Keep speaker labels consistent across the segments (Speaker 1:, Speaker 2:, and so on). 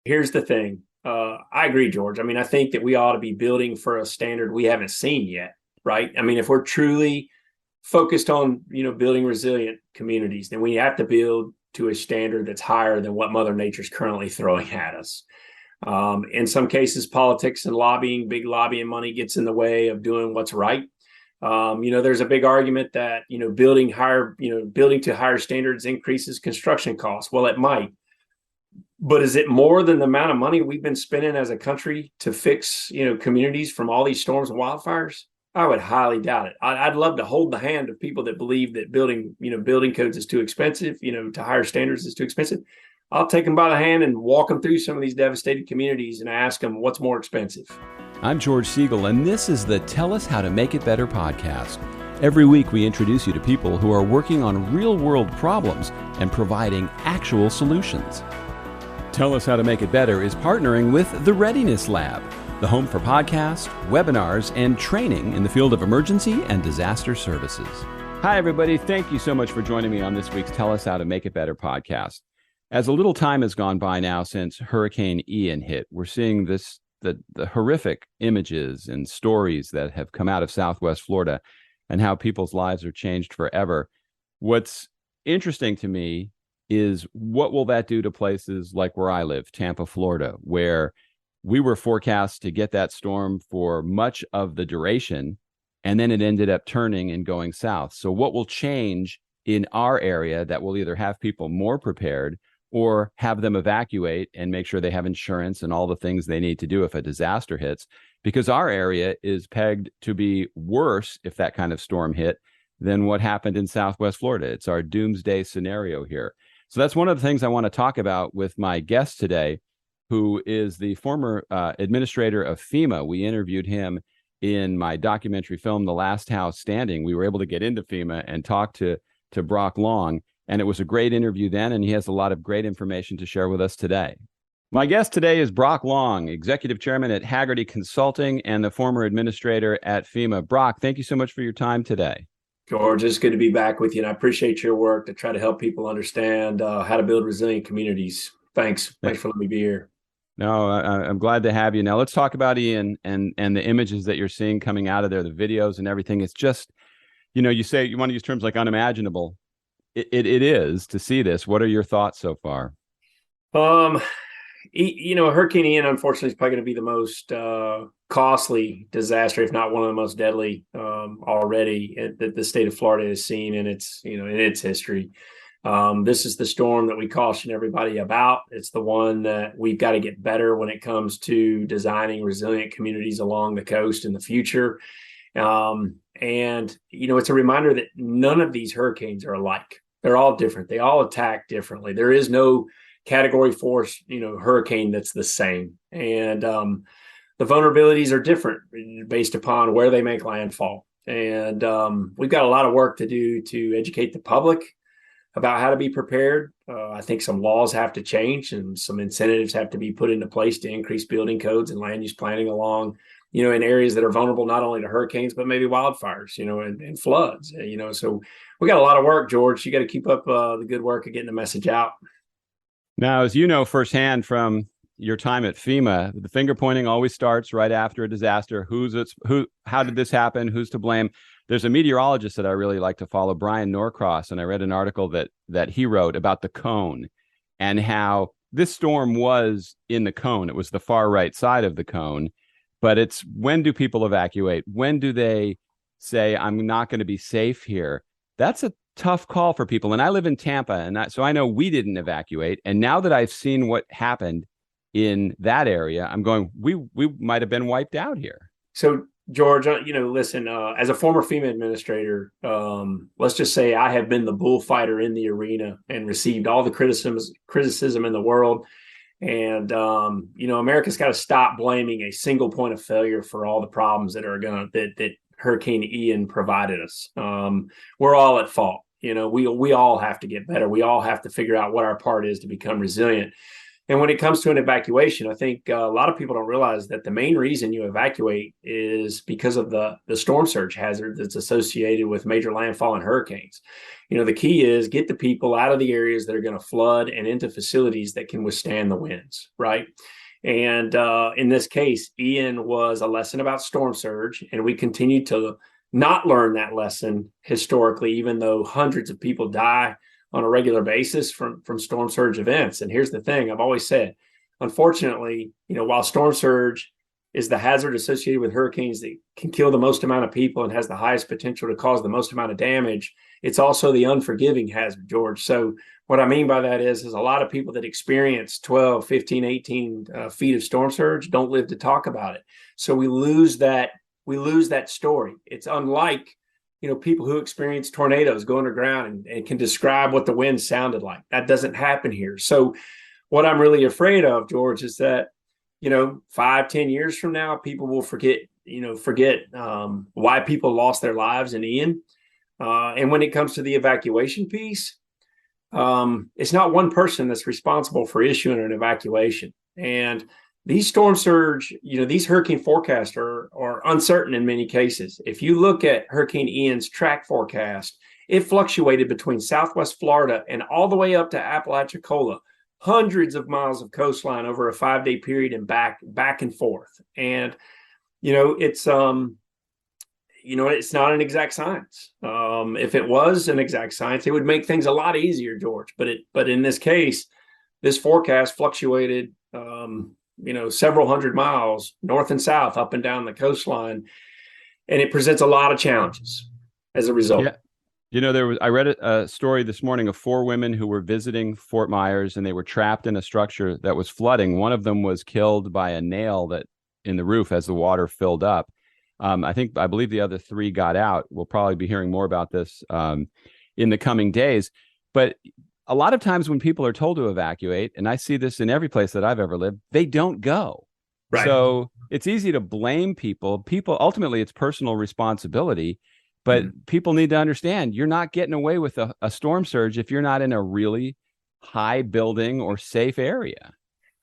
Speaker 1: here's the thing. I agree, George. I mean, I think that we ought to be building for a standard we haven't seen yet, right? I mean, if we're truly focused on, building resilient communities, then we have to build to a standard that's higher than what Mother Nature's currently throwing at us. In some cases, politics and lobbying, big lobbying money gets in the way of doing what's right. There's a big argument that, building to higher standards increases construction costs. Well, it might. But is it more than the amount of money we've been spending as a country to fix, communities from all these storms and wildfires? I would highly doubt it. I'd love to hold the hand of people that believe that building codes is too expensive, to higher standards is too expensive. I'll take them by the hand and walk them through some of these devastated communities and ask them what's more expensive.
Speaker 2: I'm George Siegel, and this is the Tell Us How to Make It Better podcast. Every week we introduce you to people who are working on real-world problems and providing actual solutions. Tell Us How to Make It Better is partnering with the Readiness Lab, the home for podcasts, webinars, and training in the field of emergency and disaster services. Hi, everybody. Thank you so much for joining me on this week's Tell Us How to Make It Better podcast. As a little time has gone by now since Hurricane Ian hit, we're seeing the horrific images and stories that have come out of Southwest Florida and how people's lives are changed forever. What's interesting to me is what will that do to places like where I live, Tampa, Florida, where we were forecast to get that storm for much of the duration, and then it ended up turning and going south. So what will change in our area that will either have people more prepared or have them evacuate and make sure they have insurance and all the things they need to do if a disaster hits, because our area is pegged to be worse if that kind of storm hit than what happened in Southwest Florida. It's our doomsday scenario here. So that's one of the things I want to talk about with my guest today, who is the former administrator of FEMA. We interviewed him in my documentary film, The Last House Standing. We were able to get into FEMA and talk to Brock Long, and it was a great interview then, and he has a lot of great information to share with us today. My guest today is Brock Long, Executive Chairman at Hagerty Consulting and the former administrator at FEMA. Brock, thank you so much for your time today.
Speaker 1: George, it's good to be back with you, and I appreciate your work to try to help people understand how to build resilient communities. Thanks for letting me be here.
Speaker 2: No, I'm glad to have you. Now, let's talk about Ian and the images that you're seeing coming out of there, the videos and everything. It's just, you say you want to use terms like unimaginable. It is to see this. What are your thoughts so far?
Speaker 1: Hurricane Ian, unfortunately, is probably going to be the most costly disaster, if not one of the most deadly already that the state of Florida has seen in its history. This is the storm that we caution everybody about. It's the one that we've got to get better when it comes to designing resilient communities along the coast in the future. It's a reminder that none of these hurricanes are alike. They're all different. They all attack differently. There is no Category 4, hurricane that's the same. And the vulnerabilities are different based upon where they make landfall. And we've got a lot of work to do to educate the public about how to be prepared. I think some laws have to change and some incentives have to be put into place to increase building codes and land use planning along, in areas that are vulnerable not only to hurricanes, but maybe wildfires, and floods, So we got a lot of work, George. You got to keep up the good work of getting the message out.
Speaker 2: Now, as you know firsthand from your time at FEMA, the finger pointing always starts right after a disaster. How did this happen? Who's to blame? There's a meteorologist that I really like to follow, Brian Norcross, and I read an article that he wrote about the cone and how this storm was in the cone. It was the far right side of the cone, but it's when do people evacuate? When do they say, I'm not going to be safe here? That's a tough call for people. And I live in Tampa, and so I know we didn't evacuate. And now that I've seen what happened in that area, I'm going, we might have been wiped out here.
Speaker 1: So, George, listen, as a former FEMA administrator, let's just say I have been the bullfighter in the arena and received all the criticism in the world. And, America's got to stop blaming a single point of failure for all the problems that Hurricane Ian provided us. We're all at fault. We all have to get better. We all have to figure out what our part is to become resilient. And when it comes to an evacuation, I think a lot of people don't realize that the main reason you evacuate is because of the storm surge hazard that's associated with major landfall and hurricanes. The key is get the people out of the areas that are going to flood and into facilities that can withstand the winds, right? And in this case, Ian was a lesson about storm surge, and we continue to not learn that lesson historically, even though hundreds of people die on a regular basis from storm surge events. And here's the thing, I've always said, unfortunately, while storm surge is the hazard associated with hurricanes that can kill the most amount of people and has the highest potential to cause the most amount of damage, it's also the unforgiving hazard, George. So what I mean by that is a lot of people that experience 12, 15, 18 feet of storm surge don't live to talk about it. So we lose that story. It's unlike people who experience tornadoes go underground and can describe what the wind sounded like. That doesn't happen here. So what I'm really afraid of, George, is that, 5-10 years from now, people will forget why people lost their lives in Ian. And when it comes to the evacuation piece, it's not one person that's responsible for issuing an evacuation. And these storm surge, these hurricane forecasts are uncertain in many cases. If you look at Hurricane Ian's track forecast, it fluctuated between Southwest Florida and all the way up to Apalachicola, hundreds of miles of coastline over a 5-day period and back and forth. And, it's not an exact science. If it was an exact science, it would make things a lot easier, George. But in this case, this forecast fluctuated, several hundred miles north and south, up and down the coastline, and it presents a lot of challenges as a result.
Speaker 2: Yeah. I read a story this morning of 4 women who were visiting Fort Myers, and they were trapped in a structure that was flooding. One of them was killed by a nail that in the roof as the water filled up. I believe the other 3 got out. We'll probably be hearing more about this in the coming days. But a lot of times when people are told to evacuate, and I see this in every place that I've ever lived, they don't go. Right. So it's easy to blame people. Ultimately, it's personal responsibility. But people need to understand you're not getting away with a storm surge if you're not in a really high building or safe area.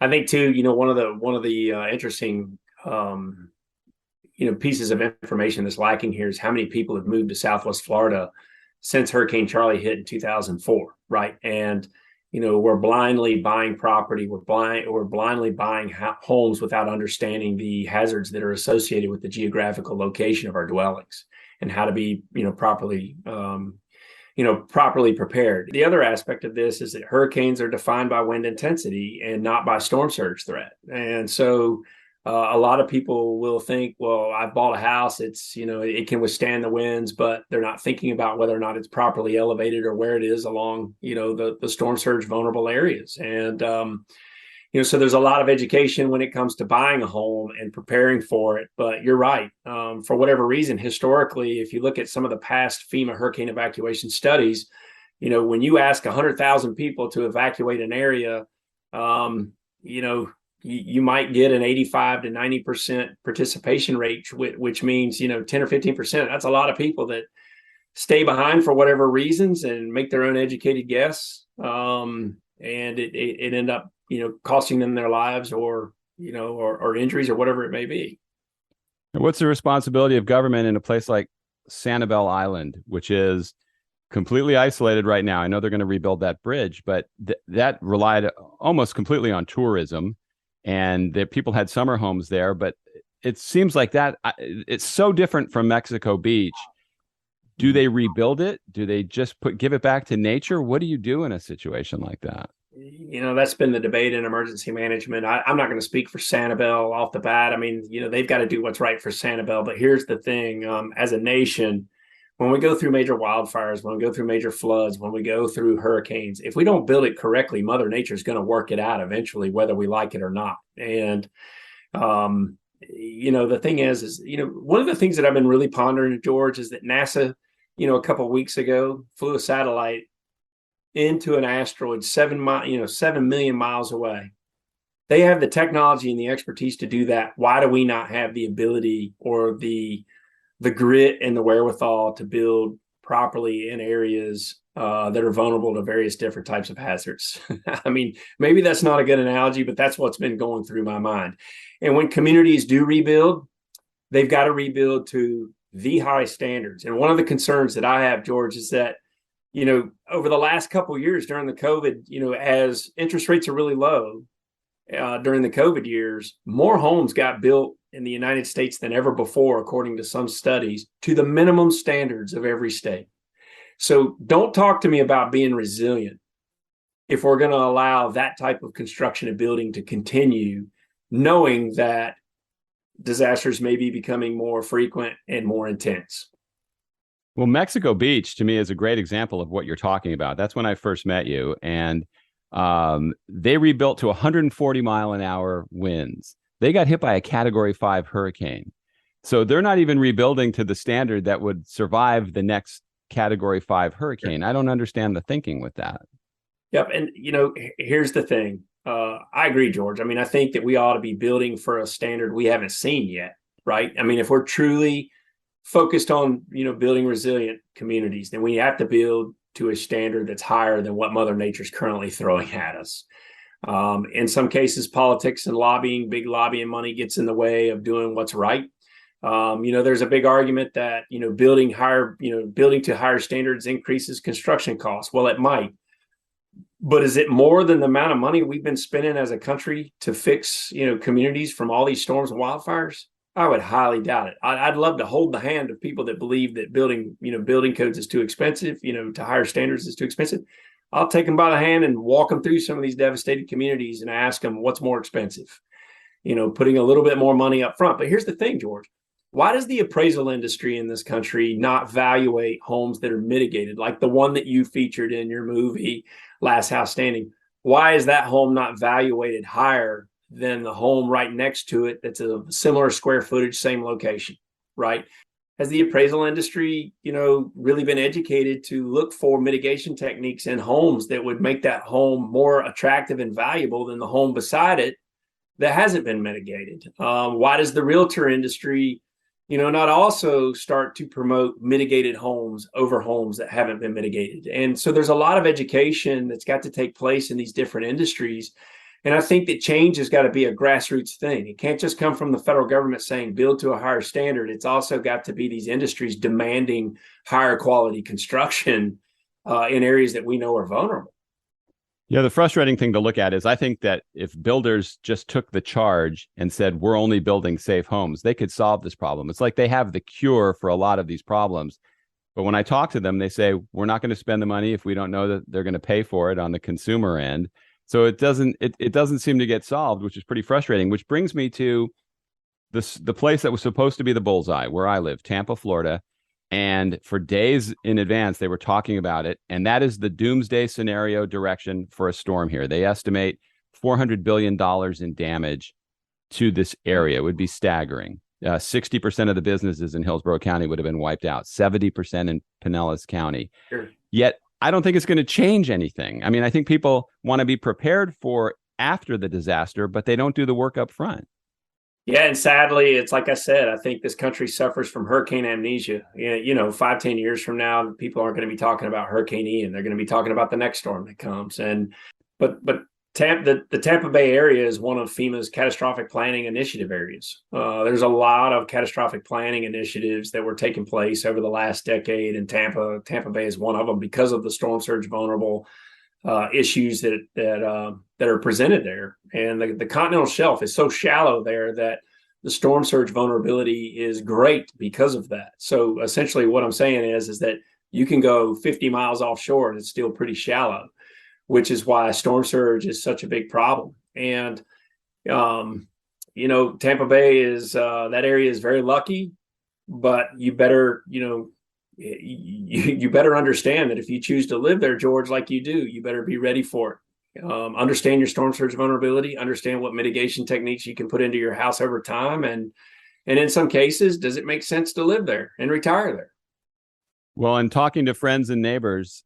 Speaker 1: I think too, one of the interesting pieces of information that's lacking here is how many people have moved to Southwest Florida since Hurricane Charlie hit in 2004, right? And we're blindly buying property. We're blindly buying homes without understanding the hazards that are associated with the geographical location of our dwellings and how to be, properly prepared. The other aspect of this is that hurricanes are defined by wind intensity and not by storm surge threat. And so a lot of people will think, well, I've bought a house. It's, it can withstand the winds, but they're not thinking about whether or not it's properly elevated or where it is along, the storm surge vulnerable areas. And, so there's a lot of education when it comes to buying a home and preparing for it. But you're right. For whatever reason, historically, if you look at some of the past FEMA hurricane evacuation studies, when you ask 100,000 people to evacuate an area, you might get an 85 to 90% participation rate, which means, 10 or 15%. That's a lot of people that stay behind for whatever reasons and make their own educated guess. And it end up, costing them their lives or injuries or whatever it may be.
Speaker 2: And what's the responsibility of government in a place like Sanibel Island, which is completely isolated right now? I know they're going to rebuild that bridge, but that relied almost completely on tourism, and the people had summer homes there. But it seems like that it's so different from Mexico Beach. Do they rebuild it? Do they just give it back to nature? What do you do in a situation like that?
Speaker 1: That's been the debate in emergency management. I'm not going to speak for Sanibel off the bat. I mean, they've got to do what's right for Sanibel. But here's the thing. As a nation, when we go through major wildfires, when we go through major floods, when we go through hurricanes, if we don't build it correctly, Mother Nature is going to work it out eventually, whether we like it or not. And, the thing is, one of the things that I've been really pondering, George, is that NASA, a couple of weeks ago, flew a satellite into an asteroid 7 million miles away. They have the technology and the expertise to do that. Why do we not have the ability or the grit and the wherewithal to build properly in areas that are vulnerable to various different types of hazards. I mean, maybe that's not a good analogy, but that's what's been going through my mind. And when communities do rebuild, they've got to rebuild to the high standards. And one of the concerns that I have, George, is that, over the last couple of years during the COVID, as interest rates are really low during the COVID years, more homes got built in the United States than ever before, according to some studies, to the minimum standards of every state. So don't talk to me about being resilient if we're going to allow that type of construction and building to continue, knowing that disasters may be becoming more frequent and more intense.
Speaker 2: Well, Mexico Beach, to me, is a great example of what you're talking about. That's when I first met you. And they rebuilt to 140 mile an hour winds. They got hit by a Category 5 hurricane. So they're not even rebuilding to the standard that would survive the next Category 5 hurricane. I don't understand the thinking with that.
Speaker 1: Yep. And, here's the thing. I agree, George. I mean, I think that we ought to be building for a standard we haven't seen yet, right? I mean, if we're truly focused on, building resilient communities, then we have to build to a standard that's higher than what Mother Nature's currently throwing at us. In some cases, politics and lobbying, big lobbying money gets in the way of doing what's right. There's a big argument that, building to higher standards increases construction costs. Well, it might. But is it more than the amount of money we've been spending as a country to fix, communities from all these storms and wildfires? I would highly doubt it. I'd love to hold the hand of people that believe that building codes is too expensive, to higher standards is too expensive. I'll take them by the hand and walk them through some of these devastated communities and ask them what's more expensive, putting a little bit more money up front. But here's the thing, George. Why does the appraisal industry in this country not valuate homes that are mitigated, like the one that you featured in your movie, Last House Standing? Why is that home not valuated higher than the home right next to it that's a similar square footage, same location, right? Has the appraisal industry, really been educated to look for mitigation techniques in homes that would make that home more attractive and valuable than the home beside it that hasn't been mitigated? Why does the realtor industry, not also start to promote mitigated homes over homes that haven't been mitigated? And so there's a lot of education that's got to take place in these different industries. And I think that change has got to be a grassroots thing. It can't just come from the federal government saying build to a higher standard. It's also got to be these industries demanding higher quality construction in areas that we know are vulnerable.
Speaker 2: Yeah, the frustrating thing to look at is I think that if builders just took the charge and said, we're only building safe homes, they could solve this problem. It's like they have the cure for a lot of these problems. But when I talk to them, they say, we're not going to spend the money if we don't know that they're going to pay for it on the consumer end. So it doesn't seem to get solved, which is pretty frustrating, which brings me to the place that was supposed to be the bullseye, where I live, Tampa, Florida. And for days in advance, they were talking about it. And that is the doomsday scenario direction for a storm here. They estimate $400 billion in damage to this area. It would be staggering. 60% of the businesses in Hillsborough County would have been wiped out, 70% in Pinellas County.
Speaker 1: Sure.
Speaker 2: Yet, I don't think it's going to change anything. I mean, I think people want to be prepared for after the disaster, but they don't do the work up front.
Speaker 1: Yeah, and sadly, it's like I said, I think this country suffers from hurricane amnesia. 5-10 years from now, people aren't going to be talking about Hurricane Ian. They're going to be talking about the next storm that comes. But the Tampa Bay area is one of FEMA's catastrophic planning initiative areas. There's a lot of catastrophic planning initiatives that were taking place over the last decade, and Tampa Bay is one of them because of the storm surge vulnerable issues that are presented there. And the continental shelf is so shallow there that the storm surge vulnerability is great because of that. So essentially what I'm saying is that you can go 50 miles offshore and it's still pretty shallow, which is why storm surge is such a big problem. And, Tampa Bay is, that area is very lucky, but you better, you better understand that if you choose to live there, George, like you do, you better be ready for it. Understand your storm surge vulnerability, understand what mitigation techniques you can put into your house over time. And in some cases, does it make sense to live there and retire there?
Speaker 2: Well, in talking to friends and neighbors,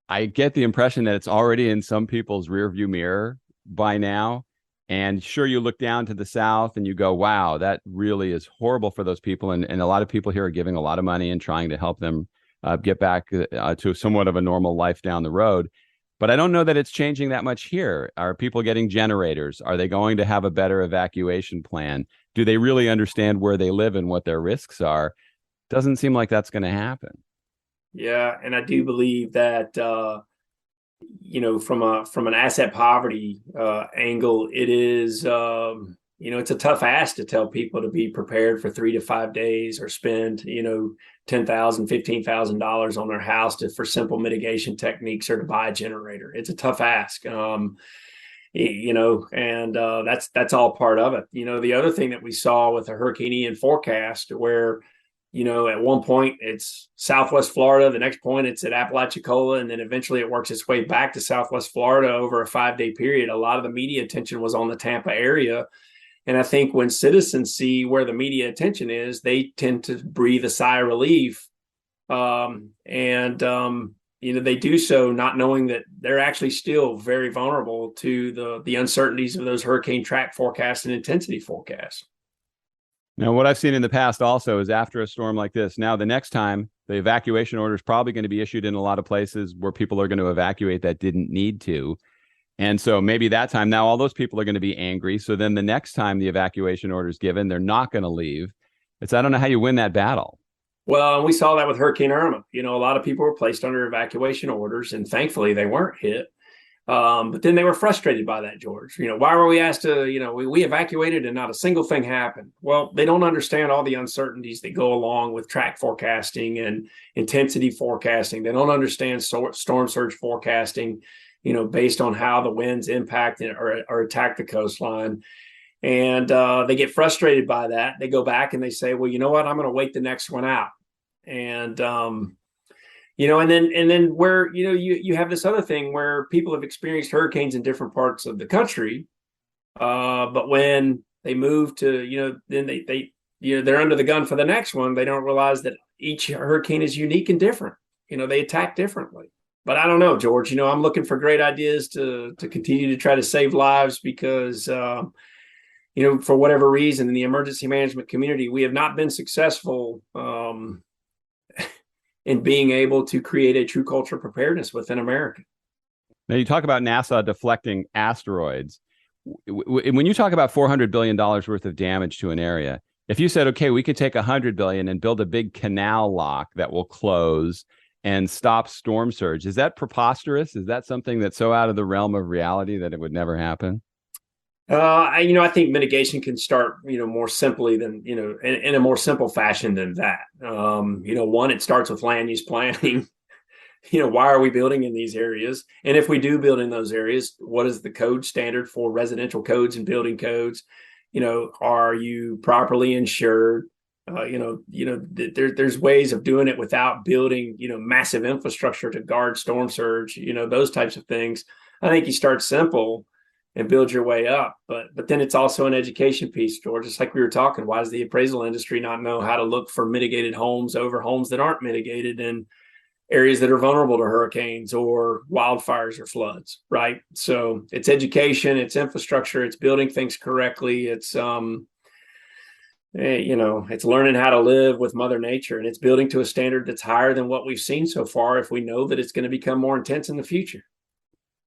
Speaker 2: I get the impression that it's already in some people's rearview mirror by now. And sure, you look down to the south and you go, wow, that really is horrible for those people. And a lot of people here are giving a lot of money and trying to help them get back to somewhat of a normal life down the road. But I don't know that it's changing that much here. Are people getting generators? Are they going to have a better evacuation plan? Do they really understand where they live and what their risks are? Doesn't seem like that's going to happen.
Speaker 1: Yeah, and I do believe that from an asset poverty angle, it is it's a tough ask to tell people to be prepared for 3 to 5 days or spend $10,000, $15,000 on their house for simple mitigation techniques or to buy a generator. It's a tough ask. And that's all part of it. The other thing that we saw with the Hurricane Ian forecast, where at one point it's Southwest Florida, the next point it's at Apalachicola, and then eventually it works its way back to Southwest Florida over a 5-day period. A lot of the media attention was on the Tampa area. And I think when citizens see where the media attention is, they tend to breathe a sigh of relief. They do so not knowing that they're actually still very vulnerable to the uncertainties of those hurricane track forecasts and intensity forecasts.
Speaker 2: Now, what I've seen in the past also is after a storm like this, now the next time the evacuation order is probably going to be issued in a lot of places where people are going to evacuate that didn't need to. And so maybe that time now all those people are going to be angry. So then the next time the evacuation order is given, they're not going to leave. I don't know how you win that battle.
Speaker 1: Well, we saw that with Hurricane Irma. A lot of people were placed under evacuation orders, and thankfully they weren't hit. But then they were frustrated by that, George. Why were we asked to, we evacuated and not a single thing happened? Well, they don't understand all the uncertainties that go along with track forecasting and intensity forecasting. They don't understand storm surge forecasting, based on how the winds impact or attack the coastline. And they get frustrated by that. They go back and they say, well, you know what? I'm going to wait the next one out. And, and then where, you have this other thing where people have experienced hurricanes in different parts of the country. But when they move to, then they're under the gun for the next one. They don't realize that each hurricane is unique and different. They attack differently. But I don't know, George, I'm looking for great ideas to continue to try to save lives because, for whatever reason in the emergency management community, we have not been successful in being able to create a true culture of preparedness within America.
Speaker 2: Now, you talk about NASA deflecting asteroids. When you talk about $400 billion worth of damage to an area, if you said, okay, we could take $100 billion and build a big canal lock that will close and stop storm surge, is that preposterous? Is that something that's so out of the realm of reality that it would never happen?
Speaker 1: I think mitigation can start, more simply than, in a more simple fashion than that. One, it starts with land use planning. Why are we building in these areas? And if we do build in those areas, what is the code standard for residential codes and building codes? Are you properly insured? There's ways of doing it without building, massive infrastructure to guard storm surge, those types of things. I think you start simple and build your way up. But then it's also an education piece, George. Just like we were talking, why does the appraisal industry not know how to look for mitigated homes over homes that aren't mitigated in areas that are vulnerable to hurricanes or wildfires or floods, right? So it's education, it's infrastructure, it's building things correctly. It's, it's learning how to live with Mother Nature, and it's building to a standard that's higher than what we've seen so far if we know that it's going to become more intense in the future.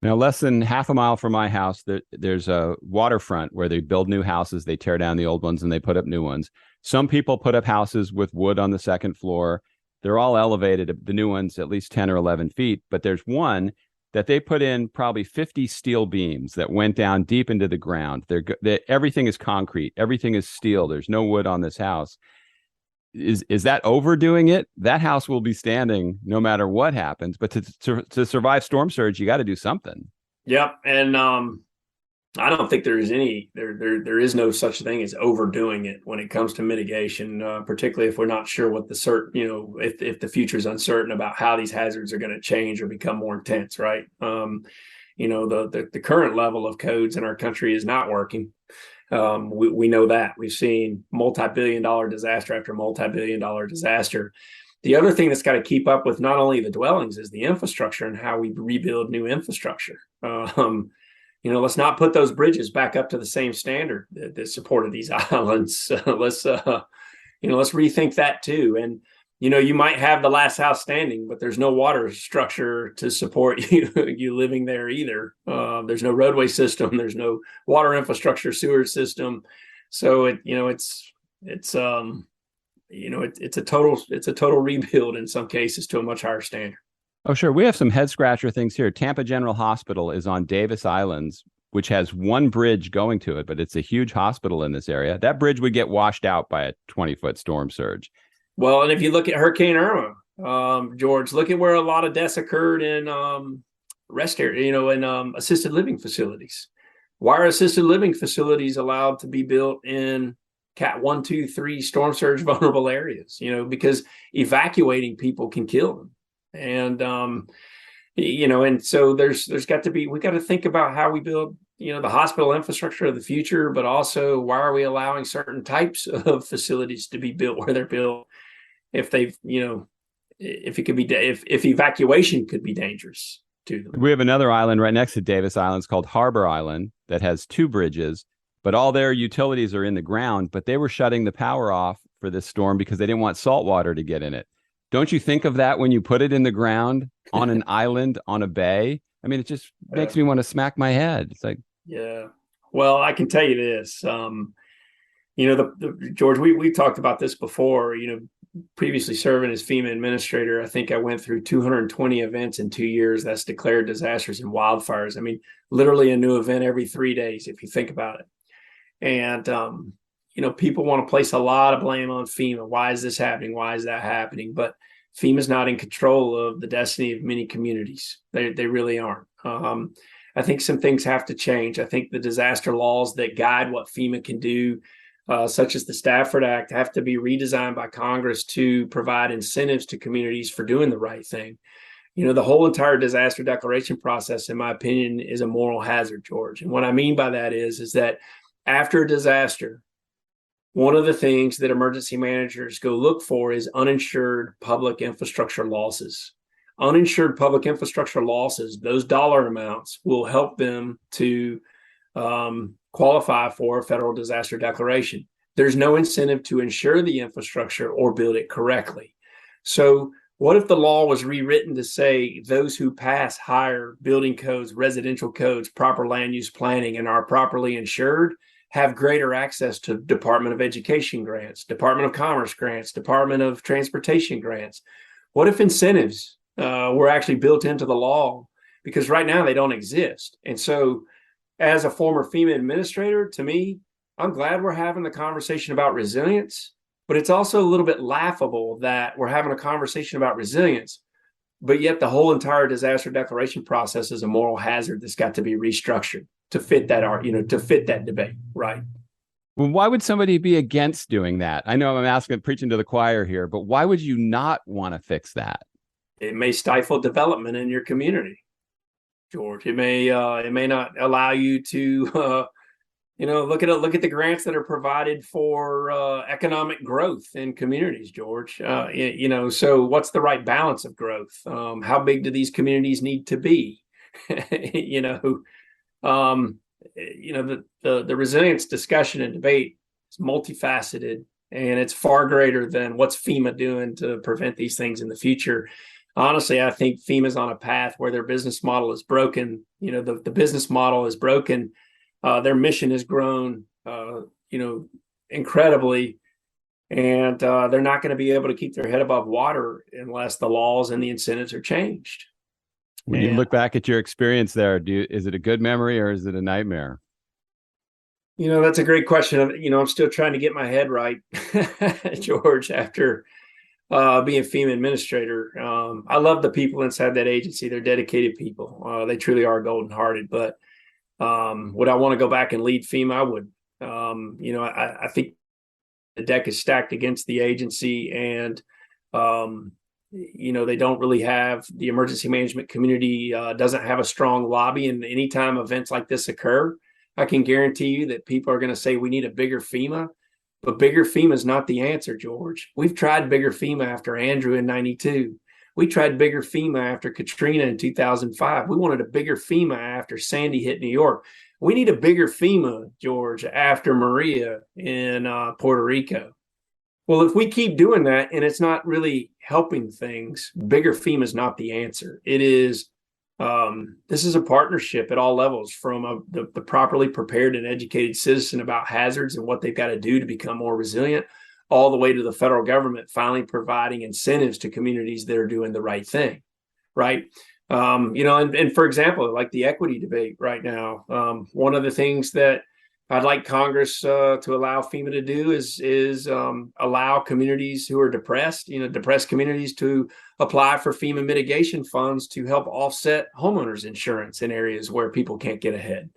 Speaker 2: Now, less than half a mile from my house, there's a waterfront where they build new houses. They tear down the old ones and they put up new ones. Some people put up houses with wood on the second floor. They're all elevated, the new ones, at least 10 or 11 feet. But there's one that they put in probably 50 steel beams that went down deep into the ground. Everything is concrete. Everything is steel. There's no wood on this house. Is that overdoing it? That house will be standing no matter what happens. But to survive storm surge, you got to do something. Yep,
Speaker 1: and I don't think there is no such thing as overdoing it when it comes to mitigation, particularly if we're not sure what if the future is uncertain about how these hazards are going to change or become more intense, right? The current level of codes in our country is not working. We know that. We've seen multi-billion-dollar disaster after multi-billion-dollar disaster. The other thing that's got to keep up with not only the dwellings is the infrastructure and how we rebuild new infrastructure. Let's not put those bridges back up to the same standard that supported these islands. Let's rethink that too. And you might have the last house standing, but there's no water structure to support you living there either. There's no roadway system, there's no water infrastructure, sewer system. So it's a total rebuild in some cases to a much higher standard.
Speaker 2: Oh, sure. We have some head scratcher things here. Tampa General Hospital is on Davis Islands, which has one bridge going to it, but it's a huge hospital in this area. That bridge would get washed out by a 20-foot storm surge.
Speaker 1: Well, and if you look at Hurricane Irma, George, look at where a lot of deaths occurred in rest area, in assisted living facilities. Why are assisted living facilities allowed to be built in Cat 1, 2, 3 storm surge vulnerable areas? Because evacuating people can kill them. And and so we got to think about how we build the hospital infrastructure of the future, but also why are we allowing certain types of facilities to be built where they're built if evacuation could be dangerous to them.
Speaker 2: We have another island right next to Davis Islands called Harbor Island that has 2 bridges, but all their utilities are in the ground, but they were shutting the power off for this storm because they didn't want salt water to get in it. Don't you think of that when you put it in the ground on an island, on a bay? I mean, it just makes me want to smack my head. It's like,
Speaker 1: yeah. Well, I can tell you this, George, we talked about this before, previously serving as FEMA administrator. I think I went through 220 events in 2 years that's declared disasters and wildfires. I mean, literally a new event every 3 days, if you think about it. And, people want to place a lot of blame on FEMA. Why is this happening? Why is that happening? But FEMA's not in control of the destiny of many communities. They really aren't. I think some things have to change. I think the disaster laws that guide what FEMA can do, such as the Stafford Act, have to be redesigned by Congress to provide incentives to communities for doing the right thing. The whole entire disaster declaration process, in my opinion, is a moral hazard, George. And what I mean by that is that after a disaster, one of the things that emergency managers go look for is uninsured public infrastructure losses. Uninsured public infrastructure losses, those dollar amounts will help them to qualify for a federal disaster declaration. There's no incentive to insure the infrastructure or build it correctly. So what if the law was rewritten to say those who pass higher building codes, residential codes, proper land use planning, and are properly insured have greater access to Department of Education grants, Department of Commerce grants, Department of Transportation grants? What if incentives were actually built into the law? Because right now they don't exist. And so as a former FEMA administrator, to me, I'm glad we're having the conversation about resilience, but it's also a little bit laughable that we're having a conversation about resilience, but yet the whole entire disaster declaration process is a moral hazard that's got to be restructured to fit that to fit that debate, right?
Speaker 2: Well, why would somebody be against doing that? I know I'm preaching to the choir here, but why would you not want to fix that?
Speaker 1: It may stifle development in your community, George. It may not allow you to look at the grants that are provided for economic growth in communities, George. So what's the right balance of growth? How big do these communities need to be? The resilience discussion and debate is multifaceted, and it's far greater than what's FEMA doing to prevent these things in the future. Honestly, I think FEMA's on a path where their business model is broken. The business model is broken. Their mission has grown, incredibly, and they're not going to be able to keep their head above water unless the laws and the incentives are changed.
Speaker 2: When you look back at your experience there, is it a good memory or is it a nightmare?
Speaker 1: That's a great question. I'm still trying to get my head right, George, after being FEMA administrator. I love the people inside that agency. They're dedicated people. They truly are golden hearted. But would I want to go back and lead FEMA? I would. I think the deck is stacked against the agency, and they don't really have the emergency management community doesn't have a strong lobby. And anytime events like this occur, I can guarantee you that people are going to say we need a bigger FEMA, but bigger FEMA is not the answer, George. We've tried bigger FEMA after Andrew in 92. We tried bigger FEMA after Katrina in 2005. We wanted a bigger FEMA after Sandy hit New York. We need a bigger FEMA, George, after Maria in Puerto Rico. Well, if we keep doing that and it's not really helping things, bigger FEMA is not the answer. It is, this is a partnership at all levels, from the properly prepared and educated citizen about hazards and what they've got to do to become more resilient, all the way to the federal government finally providing incentives to communities that are doing the right thing, right? And for example, like the equity debate right now, one of the things that I'd like Congress to allow FEMA to do is allow communities who are depressed, depressed communities, to apply for FEMA mitigation funds to help offset homeowners insurance in areas where people can't get ahead.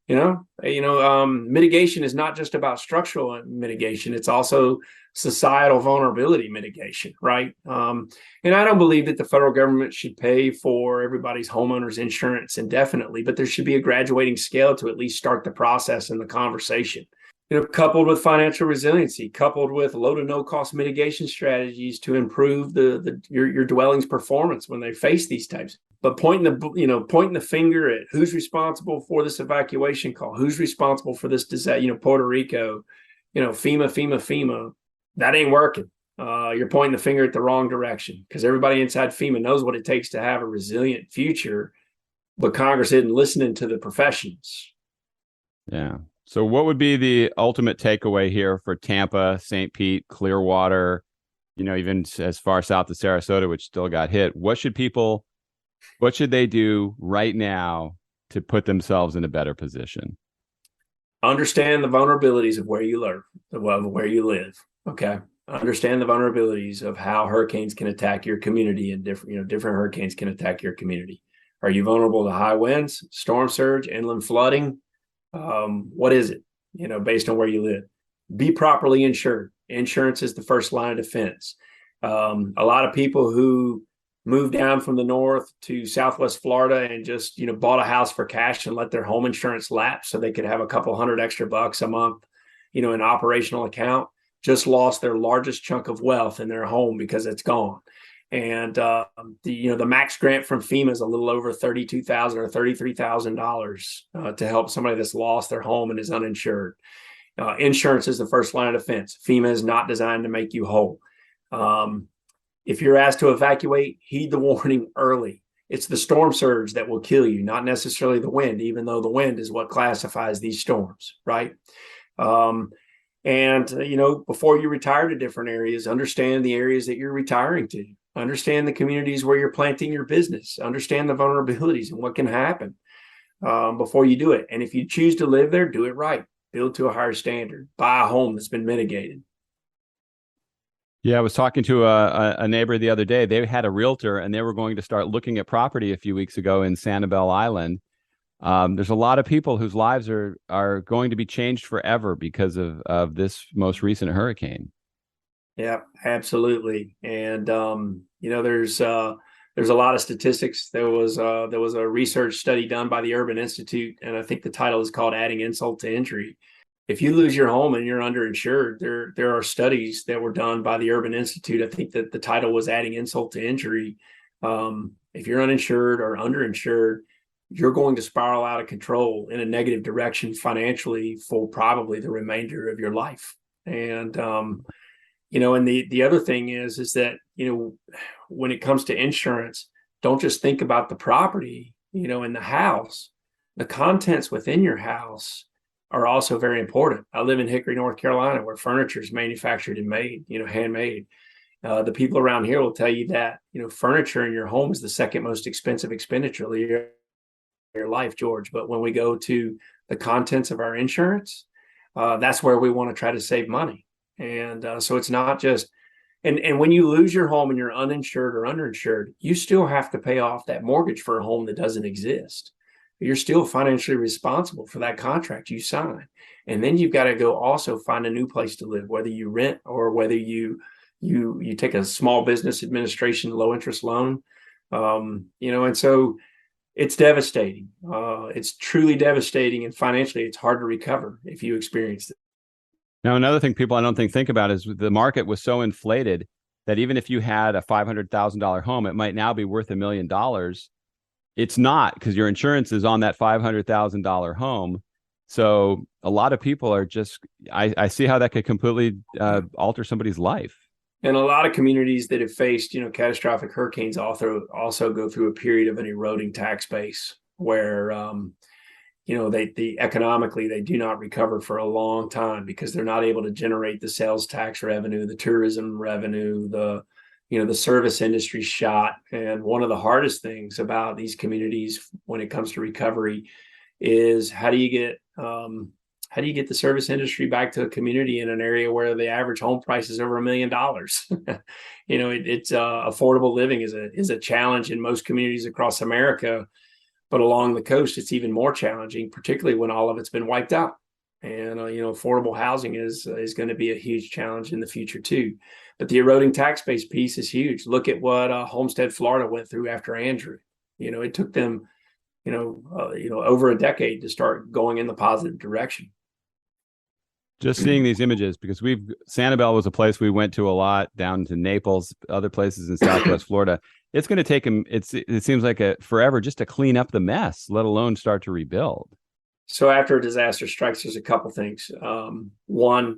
Speaker 1: Mitigation is not just about structural mitigation; it's also societal vulnerability mitigation, right? And I don't believe that the federal government should pay for everybody's homeowners insurance indefinitely, but there should be a graduating scale to at least start the process and the conversation. Coupled with financial resiliency, coupled with low to no cost mitigation strategies to improve your dwelling's performance when they face these types. But pointing the finger at who's responsible for this evacuation call, who's responsible for this disaster, Puerto Rico, FEMA, that ain't working. You're pointing the finger at the wrong direction, because everybody inside FEMA knows what it takes to have a resilient future, but Congress isn't listening to the professions.
Speaker 2: Yeah. So what would be the ultimate takeaway here for Tampa, St. Pete, Clearwater, even as far south as Sarasota, which still got hit? What should they do right now to put themselves in a better position?
Speaker 1: Understand the vulnerabilities of where you live. Okay. Understand the vulnerabilities of how hurricanes can attack your community, and different hurricanes can attack your community. Are you vulnerable to high winds, storm surge, inland flooding? What is it? Based on where you live. Be properly insured. Insurance is the first line of defense. A lot of people who moved down from the north to Southwest Florida and just, bought a house for cash and let their home insurance lapse so they could have a couple $100 extra a month, in an operational account, just lost their largest chunk of wealth in their home because it's gone. And the max grant from FEMA is a little over $32,000 or $33,000 to help somebody that's lost their home and is uninsured. Insurance is the first line of defense. FEMA is not designed to make you whole. If you're asked to evacuate, heed the warning early. It's the storm surge that will kill you, not necessarily the wind, even though the wind is what classifies these storms, right? Before you retire to different areas, understand the areas that you're retiring to. Understand the communities where you're planting your business. Understand the vulnerabilities and what can happen before you do it. And if you choose to live there, do it right. Build to a higher standard. Buy a home that's been mitigated.
Speaker 2: Yeah, I was talking to a neighbor the other day. They had a realtor, and they were going to start looking at property a few weeks ago in Sanibel Island. There's a lot of people whose lives are going to be changed forever because of this most recent hurricane.
Speaker 1: Yeah, absolutely. And there's a lot of statistics. There was a research study done by the Urban Institute, and I think the title is called "Adding Insult to Injury." If you lose your home and you're underinsured, there are studies that were done by the Urban Institute. I think that the title was "Adding Insult to Injury." If you're uninsured or underinsured, you're going to spiral out of control in a negative direction financially for probably the remainder of your life. And and the other thing is that when it comes to insurance, don't just think about the property, in the house. The contents within your house are also very important. I live in Hickory, North Carolina, where furniture is manufactured and made, handmade. The people around here will tell you that, furniture in your home is the second most expensive expenditure of your life, George. But when we go to the contents of our insurance, that's where we want to try to save money. And so it's not just, and when you lose your home and you're uninsured or underinsured, you still have to pay off that mortgage for a home that doesn't exist. You're still financially responsible for that contract you sign. And then you've got to go also find a new place to live, whether you rent or whether you take a small business administration low interest loan. And so it's devastating. It's truly devastating, and financially it's hard to recover if you experience it.
Speaker 2: Now, another thing people I don't think about is the market was so inflated that even if you had a $500,000 home, it might now be worth $1 million. It's not, because your insurance is on that $500,000 home. So a lot of people are just, I see how that could completely alter somebody's life.
Speaker 1: And a lot of communities that have faced, catastrophic hurricanes also go through a period of an eroding tax base where, they economically, they do not recover for a long time because they're not able to generate the sales tax revenue, the tourism revenue, the service industry shot. And one of the hardest things about these communities when it comes to recovery is how do you get the service industry back to a community in an area where the average home price is over $1 million? It's affordable living is a challenge in most communities across America, but along the coast, it's even more challenging, particularly when all of it's been wiped out. And affordable housing is going to be a huge challenge in the future too. But the eroding tax base piece is huge. Look at what Homestead, Florida went through after Andrew. It took them over a decade to start going in the positive direction.
Speaker 2: Just seeing these images, because Sanibel was a place we went to a lot, down to Naples, other places in Southwest Florida. It's going to take them, it seems like forever just to clean up the mess, let alone start to rebuild.
Speaker 1: So after a disaster strikes, there's a couple things. One,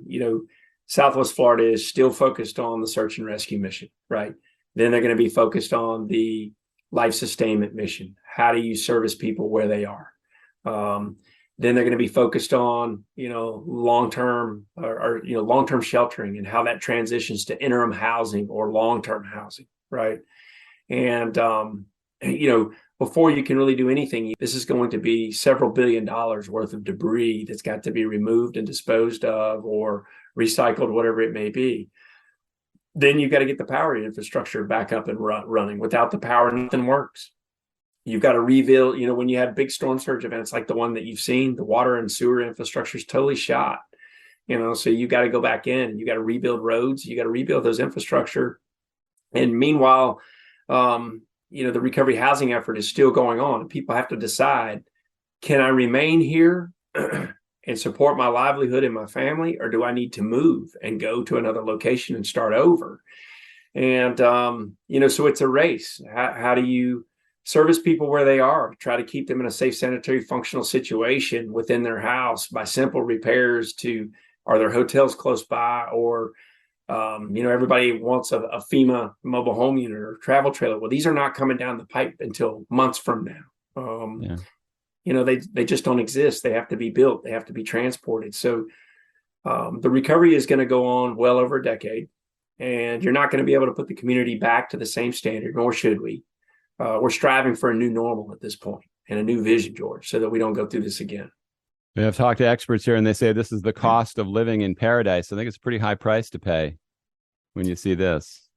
Speaker 1: Southwest Florida is still focused on the search and rescue mission, right? Then they're going to be focused on the life sustainment mission. How do you service people where they are? Then they're going to be focused on, long-term or long-term sheltering and how that transitions to interim housing or long-term housing, right? And, before you can really do anything, this is going to be several $1 billion worth of debris that's got to be removed and disposed of or recycled, whatever it may be. Then you've got to get the power infrastructure back up and running. Without the power, nothing works. You've got to rebuild, when you have big storm surge events like the one that you've seen, the water and sewer infrastructure is totally shot. So you've got to go back in, you got to rebuild roads, you got to rebuild those infrastructure. And meanwhile, the recovery housing effort is still going on. People have to decide, can I remain here and support my livelihood and my family, or do I need to move and go to another location and start over? And, so it's a race. How do you service people where they are, try to keep them in a safe, sanitary, functional situation within their house by simple repairs to, are there hotels close by, or everybody wants a FEMA mobile home unit or travel trailer. Well, these are not coming down the pipe until months from now. They just don't exist. They have to be built. They have to be transported. So the recovery is going to go on well over a decade, and you're not going to be able to put the community back to the same standard, nor should we. We're striving for a new normal at this point and a new vision, George, so that we don't go through this again.
Speaker 2: We have talked to experts here, and they say this is the cost of living in paradise. I think it's a pretty high price to pay when you see this.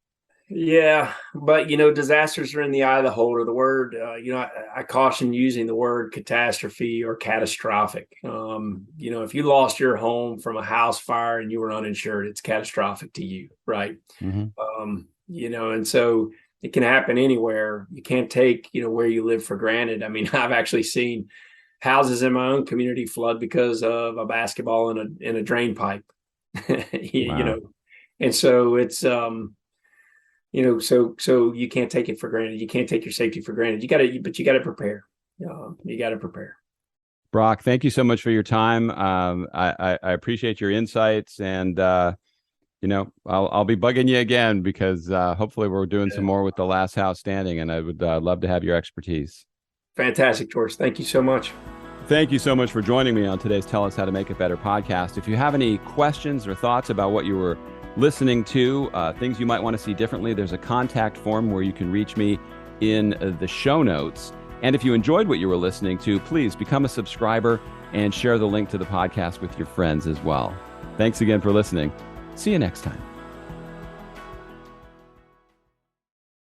Speaker 2: Yeah,
Speaker 1: but disasters are in the eye of the beholder. The word, I caution using the word catastrophe or catastrophic. If you lost your home from a house fire and you were uninsured, it's catastrophic to you, right? Mm-hmm. And so it can happen anywhere. You can't take, where you live for granted. I mean, I've actually seen houses in my own community flood because of a basketball in a drain pipe. Wow. And so it's so you can't take it for granted. You can't take your safety for granted. You got to prepare. You got to prepare.
Speaker 2: Brock, thank you so much for your time. I appreciate your insights, and I'll be bugging you again because hopefully we're doing some more with the last house standing, and I would love to have your expertise.
Speaker 1: Fantastic, George. Thank you so much.
Speaker 2: Thank you so much for joining me on today's Tell Us How to Make It Better podcast. If you have any questions or thoughts about what you were listening to, things you might want to see differently, there's a contact form where you can reach me in the show notes. And if you enjoyed what you were listening to, please become a subscriber and share the link to the podcast with your friends as well. Thanks again for listening. See you next time.